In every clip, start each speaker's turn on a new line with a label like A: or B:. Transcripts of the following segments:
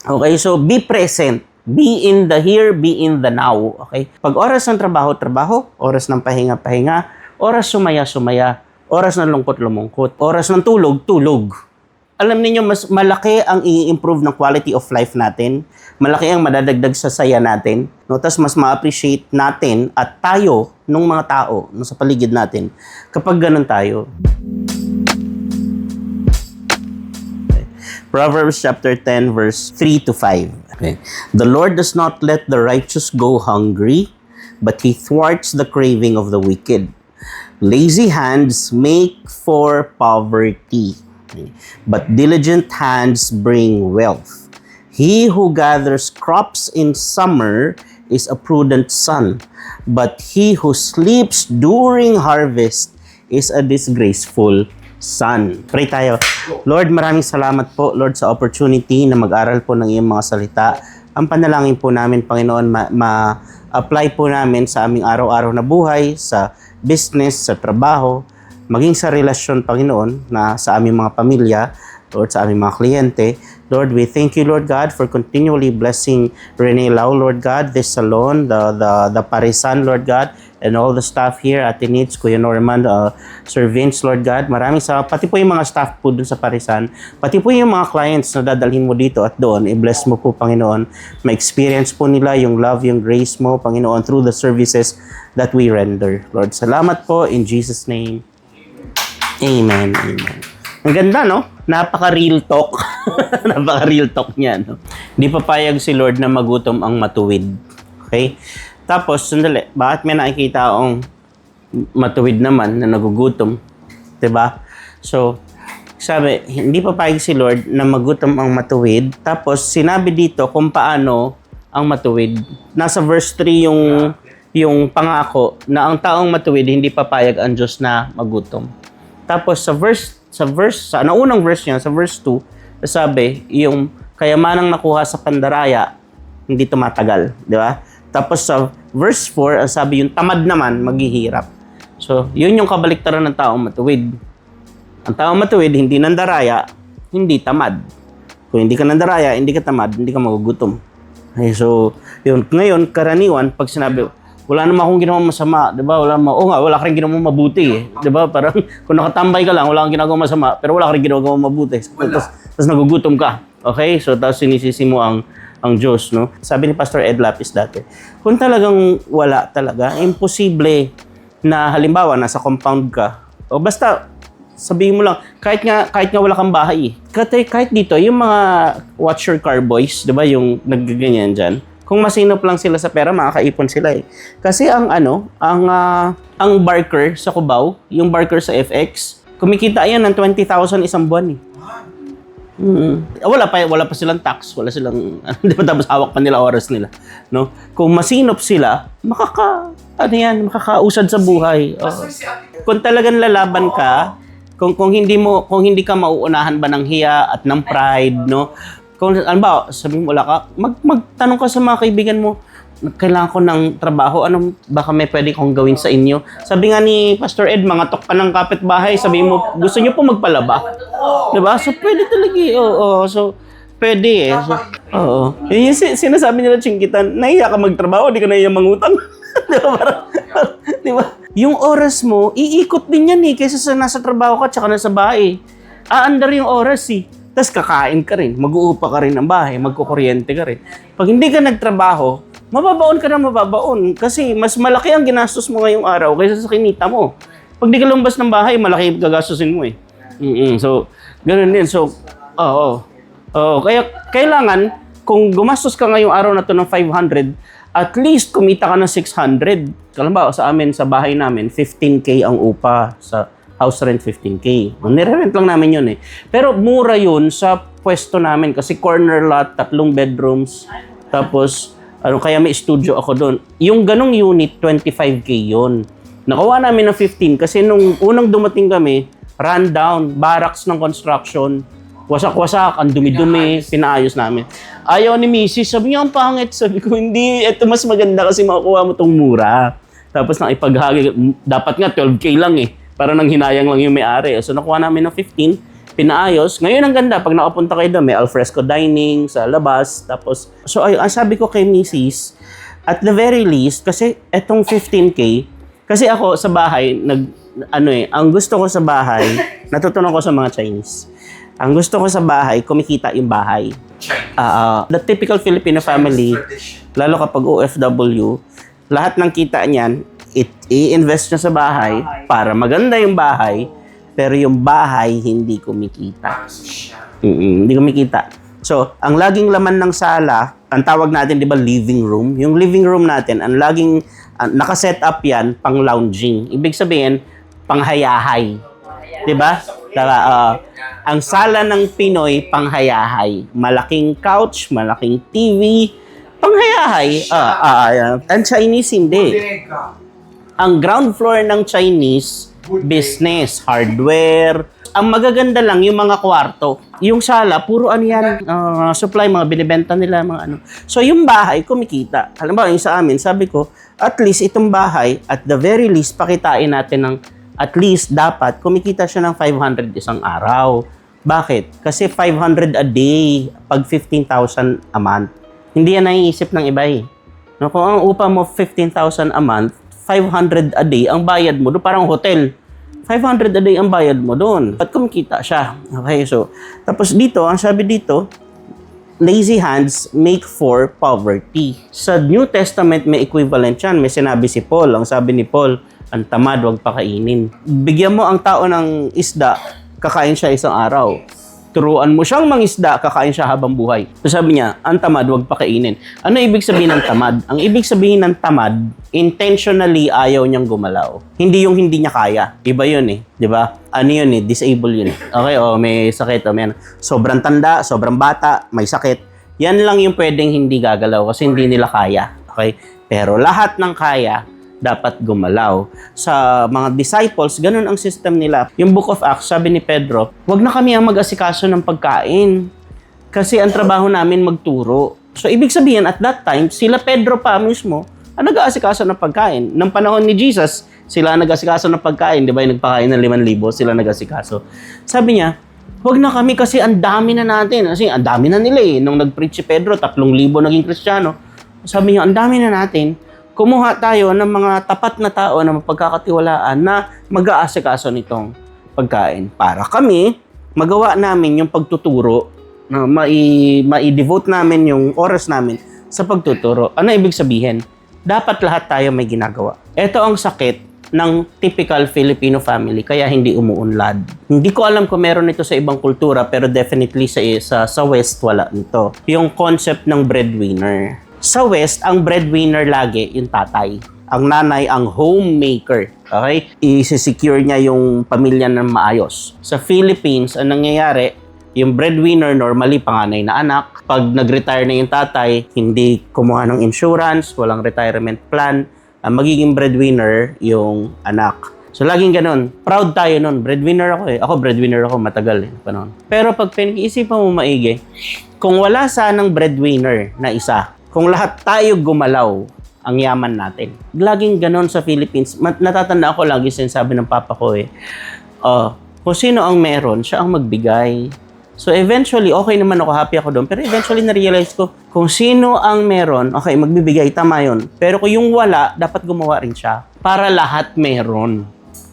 A: Okay, so be present. Be in the here, be in the now. Okay? Pag oras ng trabaho, trabaho. Oras ng pahinga, pahinga. Oras sumaya, sumaya. Oras ng lungkot, lumungkot. Oras ng tulog, tulog. Alam niyo mas malaki ang i-improve ng quality of life natin. Malaki ang madadagdag sa saya natin. No? Tapos mas ma-appreciate natin at tayo, nung mga tao, nung sa paligid natin, kapag ganun tayo. Proverbs chapter 10, verse 3 to 5. Okay. The Lord does not let the righteous go hungry, but He thwarts the craving of the wicked. Lazy hands make for poverty, okay, but diligent hands bring wealth. He who gathers crops in summer is a prudent son, but he who sleeps during harvest is a disgraceful son. Pray tayo. Lord, maraming salamat po, Lord, sa opportunity na mag-aral po ng iyong mga salita. Ang panalangin po namin, Panginoon, ma-apply po namin sa aming araw-araw na buhay, sa business, sa trabaho, maging sa relasyon, Panginoon, na sa aming mga pamilya, Lord, sa aming mga kliyente. Lord, we thank you, Lord God, for continually blessing Rene Lau, Lord God, this salon, the Parisan, Lord God, and all the staff here, Ate Nitz, Kuya Norman, Sir Vince, Lord God. Maraming salamat. Pati po yung mga staff po dun sa Parisan. Pati po yung mga clients na dadalhin mo dito at doon. I-bless mo po, Panginoon. Ma-experience po nila yung love, yung grace mo, Panginoon, through the services that we render. Lord, salamat po in Jesus' name. Amen. Amen. Ang ganda, no? Napaka-real talk. Napaka-real talk niya, no? Hindi papayag si Lord na magutom ang matuwid. Okay? Tapos, sandali, bakit may nakikita akong matuwid naman na nagugutom? Diba? So, sabi, hindi papayag si Lord na magutom ang matuwid. Tapos, sinabi dito kung paano ang matuwid. Nasa verse 3 yung pangako na ang taong matuwid hindi papayag ang Diyos na magutom. Tapos, sa naunang verse niya, sa verse 2, sabi, yung kayamanang nakuha sa pandaraya, hindi tumatagal. Di ba? Tapos sa verse 4, ang sabi yung tamad naman, maghihirap. So, yun yung kabaliktaran ng taong matuwid. Ang taong matuwid, hindi nandaraya, hindi tamad. Kung hindi ka nandaraya, hindi ka tamad, hindi ka magugutom. Okay, so, yun. Ngayon, karaniwan, pag sinabi, wala naman akong ginawang masama, di ba? Wala ka rin ginawang mabuti, eh. Di ba? Parang, kung nakatambay ka lang, wala kang ginawang masama, pero wala ka rin ginawang mabuti. Tapos nagugutom ka. Okay? So, tapos sinisisi mo ang Diyos, no? Sabi ni Pastor Ed Lapis dati, kung talagang wala talaga, imposible na halimbawa, nasa compound ka, o basta, sabihin mo lang, kahit nga wala kang bahay, kahit dito, yung mga watch your car boys, di ba, yung naggaganyan dyan, kung masinop lang sila sa pera, makakaipon sila eh. Kasi ang barker sa Cubao, yung barker sa FX, kumikita yan ng 20,000 isang buwan eh. Wala pa silang tax, wala silang di ba, tapos hawak pa nila oras nila, no? Kung masinop sila, makakausad sa buhay. Oh. Kung talagang lalaban ka, kung hindi ka mauunahan ba ng hiya at ng pride, no? Kung ano ba, sabihin mo wala ka, magtanong ka sa mga kaibigan mo, kailangan ko ng trabaho, baka may pwede kong gawin sa inyo. Sabi nga ni Pastor Ed, mga tok pa ng kapitbahay, sabihin mo, gusto niyo po magpalaba? Diba? So, pwede talaga eh. Oo. So, pwede eh. So, oo. Yung sinasabi nila, Chingitan, nahiya ka magtrabaho, di ka nahiya mangutang. Diba? Yung oras mo, iikot din yan eh, kaysa sa nasa trabaho ka, tsaka nasa bahay. Aandar yung oras eh. Tapos kakain ka rin, mag-uupa ka rin ng bahay, magkukuryente ka rin. Pag hindi ka nagtrabaho, mababaon ka na mababaon. Kasi mas malaki ang ginastos mo ngayong araw kaysa sa kinita mo. Pag di ka lumabas ng bahay, malaki yung gagastusin mo eh. So, ganun din. So, kaya kailangan, kung gumastos ka ngayong araw na to ng 500, at least kumita ka ng 600. Kalimbawa, sa amin, sa bahay namin, 15K ang upa. Sa house rent, 15K. Nire-rent lang namin yun eh. Pero mura yun sa pwesto namin kasi corner lot, 3 bedrooms. Tapos, kaya may studio ako doon. Yung ganong unit, 25K yun. Nakuha namin ng 15 kasi nung unang dumating kami, rundown, barracks ng construction, wasak-wasak, ang dumi-dumi, pinaayos namin. Ayaw ni Mrs. Sabi niya, ang pangit. Sabi ko, hindi, ito mas maganda kasi makukuha mo tong mura. Tapos nang ipaghagi, dapat nga 12K lang eh. Para nang hinayang lang yung may-ari. So nakuha namin ng 15. pinaayos. Ngayon ang ganda, pag nakapunta kayo doon, may alfresco dining sa labas. Tapos, so ay, ang sabi ko kay Mrs., at the very least, kasi etong 15K, kasi ako sa bahay, ang gusto ko sa bahay, natutunan ko sa mga Chinese. Ang gusto ko sa bahay, kumikita yung bahay. The typical Filipino family, lalo kapag OFW, lahat ng kita niyan, i-invest niya sa bahay para maganda yung bahay, pero yung bahay hindi kumikita. Hindi kumikita. So, ang laging laman ng sala, ang tawag natin, di ba, living room? Yung living room natin, ang laging nakaset up yan pang lounging. Ibig sabihin, panghayahay. Di ba? Ang sala ng Pinoy, panghayahay. Malaking couch, malaking TV, panghayahay. Ang Chinese, hindi. Ang ground floor ng Chinese, business, hardware. Ang magaganda lang yung mga kwarto. Yung sala, puro ano yan, supply, mga binibenta nila, mga ano. So yung bahay, kumikita. Halimbawa, yung sa amin, sabi ko, at least itong bahay, at the very least, pakitain natin ng at least dapat kumikita siya ng 500 isang araw. Bakit? Kasi 500 a day pag 15,000 a month. Hindi yan naiisip ng iba eh. No, kung ang upa mo 15,000 a month, 500 a day ang bayad mo doon, parang hotel. 500 a day ang bayad mo doon. At kumikita siya. Okay, so tapos dito, ang sabi dito, lazy hands make for poverty. Sa New Testament may equivalent yan. May sinabi si Paul. Ang sabi ni Paul, ang tamad, wag pakainin. Bigyan mo ang tao ng isda, kakain siya isang araw. Turuan mo siyang mangisda, kakain siya habang buhay. So sabi niya, ang tamad, wag pakainin. Ano ibig sabihin ng tamad? Ang ibig sabihin ng tamad, intentionally ayaw niyang gumalaw. Hindi yung hindi niya kaya. Iba yun eh. Di ba? Ano yun eh? Disable yun eh. Okay, may sakit. May sobrang tanda, sobrang bata, may sakit. Yan lang yung pwedeng hindi gagalaw kasi hindi nila kaya. Okay? Pero lahat ng kaya, dapat gumalaw. Sa mga disciples, ganun ang system nila. Yung Book of Acts, sabi ni Pedro, wag na kami ang mag-asikaso ng pagkain. Kasi ang trabaho namin magturo. So, ibig sabihin, at that time, sila Pedro pa mismo, ang nag-aasikaso ng pagkain. Nang panahon ni Jesus, sila ang nag-aasikaso ng pagkain. Di ba? Yung nagpakain ng 5,000, sila nag-aasikaso. Sabi niya, wag na kami kasi ang dami na natin. Kasi ang dami na nila eh. Nung nag-preach si Pedro, 3,000 naging Kristiyano. Sabi niya, ang dami na natin. Kumuha tayo ng mga tapat na tao na mapagkakatiwalaan na mag-aasikaso nitong pagkain. Para kami, magawa namin yung pagtuturo, na mai-devote namin yung oras namin sa pagtuturo. Ano ibig sabihin? Dapat lahat tayo may ginagawa. Ito ang sakit ng typical Filipino family, kaya hindi umuunlad. Hindi ko alam kung meron ito sa ibang kultura, pero definitely sa West wala nito. Yung concept ng breadwinner. Sa West, ang breadwinner lagi yung tatay. Ang nanay, ang homemaker. Okay? I-secure niya yung pamilya ng maayos. Sa Philippines, ang nangyayari, yung breadwinner normally panganay na anak. Pag nag-retire na yung tatay, hindi kumuha ng insurance, walang retirement plan. Ang magiging breadwinner yung anak. So, laging ganun. Proud tayo nun. Breadwinner ako eh. Ako, breadwinner ako. Matagal eh. Panon. Pero pag pinag-iisipan mo maigi, kung wala sanang breadwinner na isa, kung lahat tayo gumalaw, ang yaman natin. Laging ganon sa Philippines. Natatanda ako lagi sinasabi ng papa ko eh, kung sino ang meron, siya ang magbigay. So eventually, okay naman ako, happy ako doon. Pero eventually, na-realize ko, kung sino ang meron, okay, magbibigay, tama yun. Pero kung yung wala, dapat gumawa rin siya. Para lahat meron.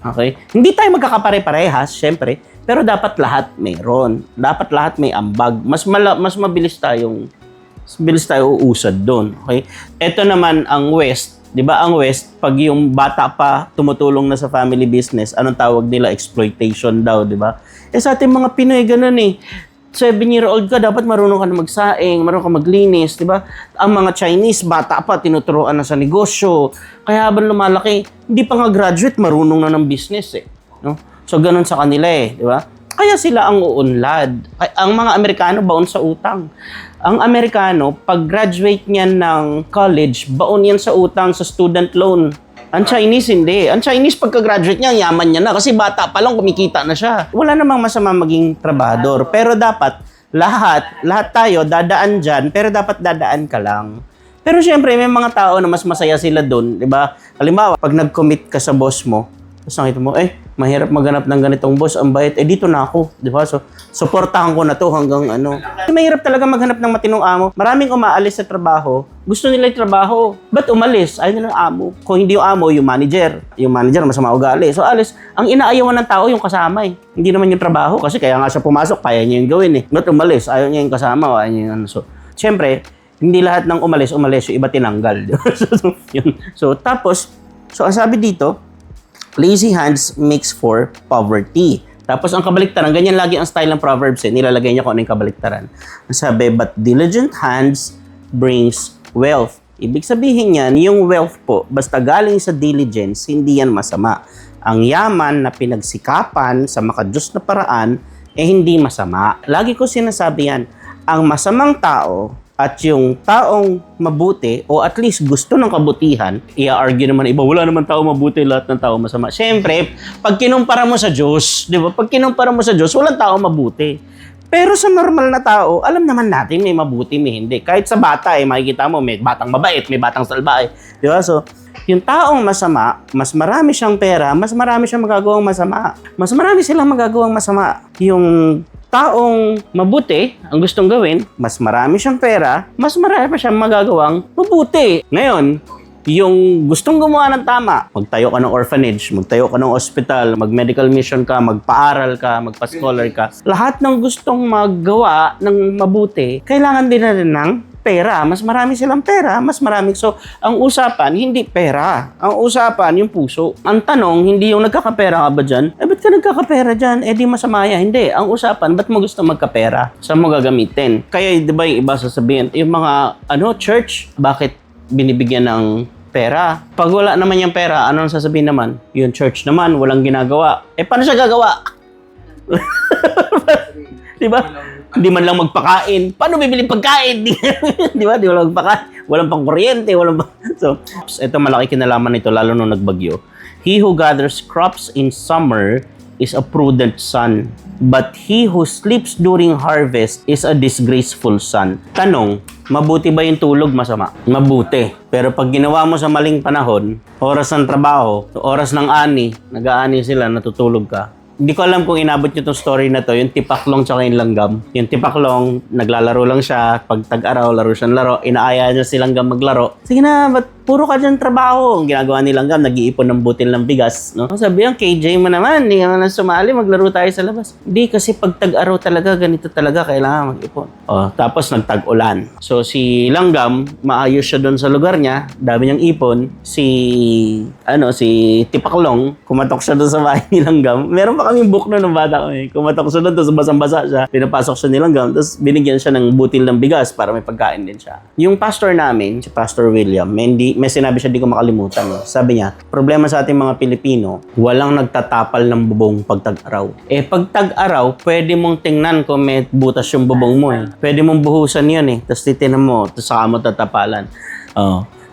A: Okay? Hindi tayo magkakapare-parehas, syempre. Pero dapat lahat meron. Dapat lahat may ambag. Mas mabilis tayo uusad doon. Okay? Ito naman ang West. 'Di ba ang West, pag yung bata pa tumutulong na sa family business, anong tawag nila? Exploitation daw, 'di ba? Sa ating mga Pinoy ganun eh. 7-year-old ka, dapat marunong ka na magsaing, marunong ka maglinis, 'di ba? Ang mga Chinese, bata pa tinuturuan na sa negosyo. Kaya habang lumalaki, hindi pa nga graduate, marunong na ng business eh, no? So ganun sa kanila eh, 'di ba? Kaya sila ang uunlad. Ang mga Amerikano baon sa utang. Ang Amerikano, pag graduate niyan ng college, baon yan sa utang, sa student loan. Ang Chinese, hindi. Ang Chinese, pagka-graduate niya, yaman niya na. Kasi bata pa lang, kumikita na siya. Wala namang masama maging trabahador. Pero dapat, lahat tayo, dadaan dyan, pero dapat dadaan ka lang. Pero syempre, may mga tao na mas masaya sila doon, di ba? Halimbawa, pag nag-commit ka sa boss mo, Tapos nakita mo, mahirap maghanap ng ganitong boss, ang bait, dito na ako, di ba? So, suportahan ko na to hanggang ano. Mahirap talaga maghanap ng matinong amo. Maraming umaalis sa trabaho, gusto nila yung trabaho. Ba't umalis? Ayaw nila ng amo. Kung hindi yung amo, yung manager. Yung manager, masama ugali. So, alis. Ang inaayawan ng tao, yung kasama eh. Hindi naman yung trabaho. Kasi kaya nga siya pumasok, kaya niya yung gawin eh. Ba't umalis? Ayaw niya yung kasama, ayaw niya yung ano. So, syempre, hindi lahat ng umalis, yung iba tinanggal. So, tapos, ang sabi dito, lazy hands makes for poverty. Tapos, ang kabaliktaran, ganyan lagi ang style ng Proverbs eh. Nilalagay niya kung ano yung kabaliktaran. Ang sabi, but diligent hands brings wealth. Ibig sabihin yan, yung wealth po, basta galing sa diligence, hindi yan masama. Ang yaman na pinagsikapan sa makadiyos na paraan, hindi masama. Lagi ko sinasabi yan, ang masamang tao, at yung taong mabuti o at least gusto ng kabutihan, i-argue naman iba, wala naman tao mabuti, lahat ng tao masama. Siyempre, pag kinumpara mo sa Diyos, di ba? Pag kinumpara mo sa Diyos, walang tao mabuti. Pero sa normal na tao, alam naman natin may mabuti, may hindi. Kahit sa bata, makikita mo, may batang mabait, may batang salbahe. Di ba? So, yung taong masama, mas marami siyang pera, mas marami siyang magagawang masama. Mas marami silang magagawang masama. Yung taong mabuti, ang gustong gawin, mas marami siyang pera, mas marami pa siyang magagawang mabuti. Ngayon, yung gustong gumawa ng tama, magtayo ka ng orphanage, magtayo ka ng hospital, mag-medical mission ka, magpaaral ka, magpa-scholar ka, lahat ng gustong maggawa ng mabuti, kailangan din na rin ng pera. Mas marami silang pera, mas marami. So, ang usapan, hindi pera. Ang usapan, yung puso. Ang tanong, hindi yung nagkakapera ka ba dyan? Ba't ka nagkakapera dyan? Di masama yan. Hindi. Ang usapan, ba't mo gusto magkapera? Saan mo gagamitin? Kaya, di ba yung iba sasabihin, yung mga, church, bakit binibigyan ng pera? Pag wala naman yung pera, ano ang sasabihin naman? Yung church naman, walang ginagawa. Paano siya gagawa? Di ba? Hindi man lang magpakain. Paano bibili pagkain? Di ba? Di walang magpakain. Walang pang-kuryente. So, ito malaki kinalaman nito, lalo nung nagbagyo. He who gathers crops in summer is a prudent son. But he who sleeps during harvest is a disgraceful son. Tanong, mabuti ba yung tulog? Masama. Mabuti. Pero pag ginawa mo sa maling panahon, oras ng trabaho, oras ng ani, nag-aani sila, natutulog ka. Hindi ko alam kung inabot nyo itong story na to, yung tipaklong tsaka yung langgam. Yung tipaklong, naglalaro lang siya, pag tag-araw, laro siyang laro, inaaya niya si langgam maglaro. Sige na, ba't puro ka dyan trabaho? Ang ginagawa ni langgam, nag-iipon ng butil ng bigas. No? Sabi yan, KJ mo naman, hindi ka na sumali, maglaro tayo sa labas. Hindi, kasi pag tag-araw talaga, ganito talaga, kailangan mag-ipon. Tapos nagtag-ulan. So si langgam, maayos siya doon sa lugar niya, dami niyang ipon. Si tipaklong, kumatok siya doon sa bahay ni langgam. Meron pa kaming book noon ng bata ko eh. Kumatok siya doon, tapos basang-basa siya. Pinapasok siya ni langgam, tapos binigyan siya ng butil ng bigas para may pagkain din siya. Yung pastor namin, si Pastor William, may sinabi siya, di ko makalimutan. Sabi niya, problema sa ating mga Pilipino, walang nagtatapal ng bubong pag tag-araw. Pag tag-araw, pwede mong tingnan kung may butas yung bubong mo eh. Pwede mong buhusan yun eh. Tapos titinan mo, tapos saka mo tatapalan.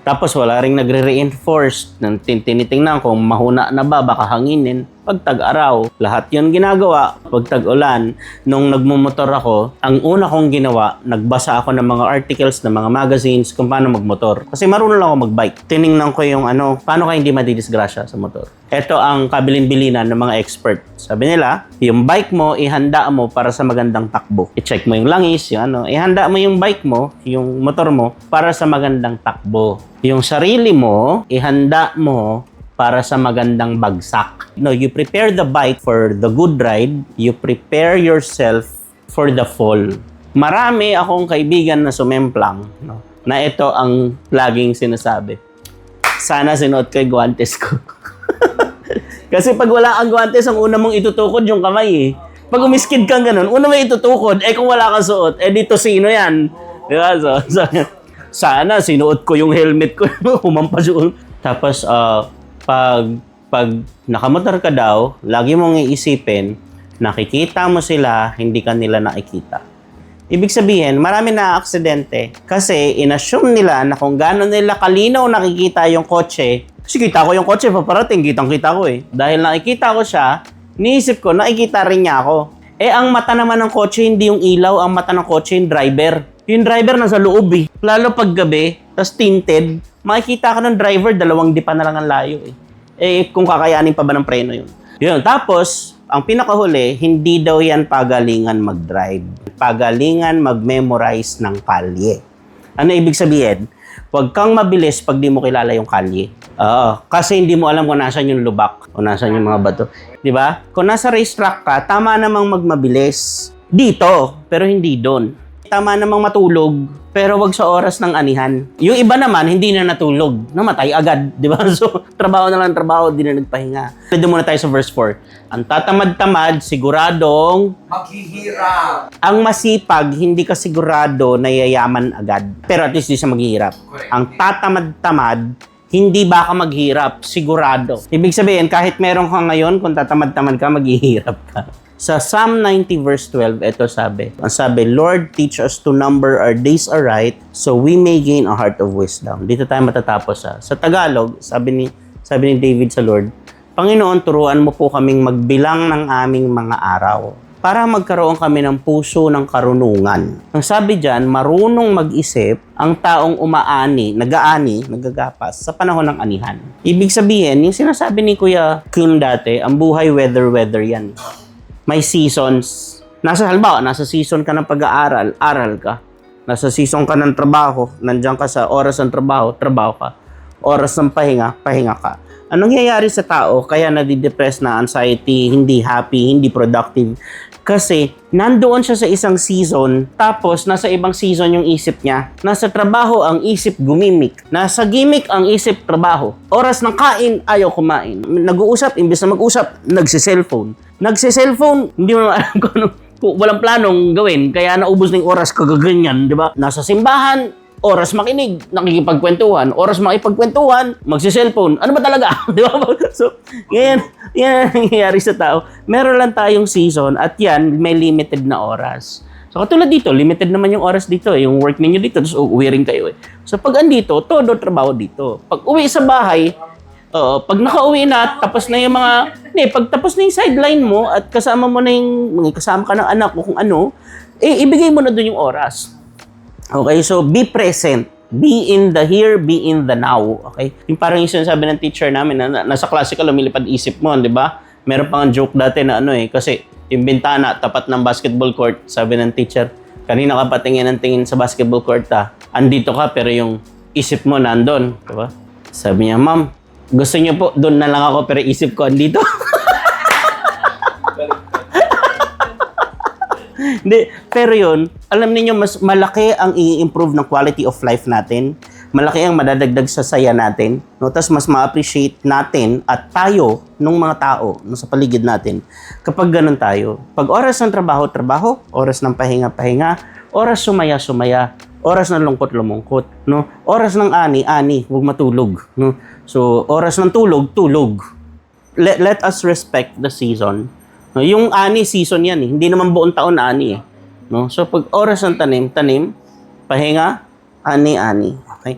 A: Tapos wala ring nagre-reinforce. Tinitingnan kung mahuna na ba, baka hanginin. Pag tag-araw, lahat yun ginagawa. Pag tag-ulan, nung nagmumotor ako, ang una kong ginawa, nagbasa ako ng mga articles, ng mga magazines kung paano magmotor. Kasi marunong lang ako mag-bike. Tiningnan ko yung paano ka hindi madidisgrasya sa motor. Ito ang kabilin-bilinan ng mga expert. Sabi nila, yung bike mo, ihanda mo para sa magandang takbo. I-check mo yung langis, ihanda mo yung bike mo, yung motor mo, para sa magandang takbo. Yung sarili mo, ihanda mo para sa magandang bagsak. You prepare the bike for the good ride, you prepare yourself for the fall. Marami akong kaibigan na sumemplang, na ito ang laging sinasabi. Sana sinuot ko yung guwantes ko. Kasi pag wala kang guwantes, ang una mong itutukod yung kamay eh. Pag umiskid kang ganun, una mo itutukod, kung wala kang suot, dito sino yan? Diba? So, sana sinuot ko yung helmet ko, humampas yung... Tapos, pag nakamotor ka daw, lagi mong iisipin, nakikita mo sila, hindi ka nila nakikita. Ibig sabihin, marami na aksidente kasi inassume nila na kung gano'n nila kalinaw nakikita yung kotse, kasi kita ko yung kotse, paparating, kitang-kita ko eh. Dahil nakikita ko siya, niisip ko, nakikita rin niya ako. Ang mata naman ng kotse, hindi yung ilaw, ang mata ng kotse, yung driver. Yung driver nasa loob eh. Lalo pag gabi, tas tinted, makikita ka ng driver, 2 dipa na lang ang layo eh. kung kakayanin pa ba ng preno yun. Yun. Tapos, ang pinakahuli, hindi daw yan pagalingan mag-drive. Pagalingan mag-memorize ng kalye. Ano ibig sabihin? Huwag kang mabilis pag di mo kilala yung kalye. Kasi hindi mo alam kung nasan yung lubak o nasan yung mga bato. Di ba? Kung nasa racetrack ka, tama namang magmabilis. Dito, pero hindi doon. Tama namang matulog, pero wag sa oras ng anihan. Yung iba naman, hindi na natulog. Namatay agad, di ba? So, trabaho na lang trabaho, di na nagpahinga. Pwede muna tayo sa verse 4. Ang tatamad-tamad, siguradong
B: Maghihirap.
A: ang masipag, hindi ka sigurado na yayaman agad. Pero at least di siya maghihirap.
B: Correct.
A: Ang tatamad-tamad, hindi baka maghirap, sigurado. Ibig sabihin, kahit meron ka ngayon, kung tatamad-tamad ka, maghihirap ka. Sa Psalm 90 verse 12, ito sabi. Ang sabi, Lord, teach us to number our days aright so we may gain a heart of wisdom. Dito tayo matatapos ha. Sa Tagalog, sabi ni David sa Lord, Panginoon, turuan mo po kaming magbilang ng aming mga araw para magkaroon kami ng puso ng karunungan. Ang sabi diyan, marunong mag-isip ang taong umaani, nagagapas sa panahon ng anihan. Ibig sabihin, yung sinasabi ni Kuya Kun dati, ang buhay weather yan. May seasons. Nasa season ka ng pag-aaral, aral ka. Nasa season ka ng trabaho, nandiyan ka sa oras ng trabaho, trabaho ka. Oras ng pahinga, pahinga ka. Anong nangyayari sa tao kaya nadidepress na, anxiety, hindi happy, hindi productive? Kasi nandoon siya sa isang season, tapos nasa ibang season yung isip niya. Nasa trabaho ang isip gumimik. Nasa gimik ang isip trabaho. Oras ng kain, ayaw kumain. Nag-uusap, imbes na mag-usap, nagsi-cellphone. Nagsi-cellphone, hindi mo alam kung ano, kung walang planong gawin, kaya naubos ng oras kagaganyan, di ba? Nasa simbahan, oras makinig, nakikipagkwentuhan, oras makipagkwentuhan, magsi-cellphone. Ano ba talaga? Di ba? So, yan ang nangyayari sa tao. Meron lang tayong season at yan, may limited na oras. So, katulad dito, limited naman yung oras dito. Yung work ninyo dito, tapos uuwi rin kayo. So, pag andito, todo trabaho dito. Pag uwi sa bahay, pag nakauwi na, tapos na yung pag tapos na yung sideline mo at kasama mo na kasama ka ng anak mo kung ano, ibigay mo na dun yung oras. Okay, so be present. Be in the here, be in the now. Okay? Yung parang yung sinasabi ng teacher namin na nasa klase ka, lumilipad isip mo, di ba? Meron pang joke dati na kasi yung bintana, tapat ng basketball court, sabi ng teacher, kanina ka patingin ng tingin sa basketball court andito ka, pero yung isip mo nandun. Di ba? Sabi niya, ma'am, gusto niyo po, doon na lang ako, pero isip ko andito. Hindi, pero yun, alam niyo mas malaki ang i-improve ng quality of life natin. Malaki ang madadagdag sa saya natin. No? Tapos mas ma-appreciate natin at tayo, nung mga tao, sa paligid natin, kapag ganun tayo. Pag oras ng trabaho, trabaho. Oras ng pahinga, pahinga. Oras sumaya, sumaya. Oras ng lungkot, lumungkot. No? Oras ng ani, huwag matulog. No? So, oras ng tulog, tulog. Let us respect the season. No, yung ani, season yan eh. Hindi naman buong taon ani eh. No? So, pag oras ng tanim, pahinga, ani. Okay?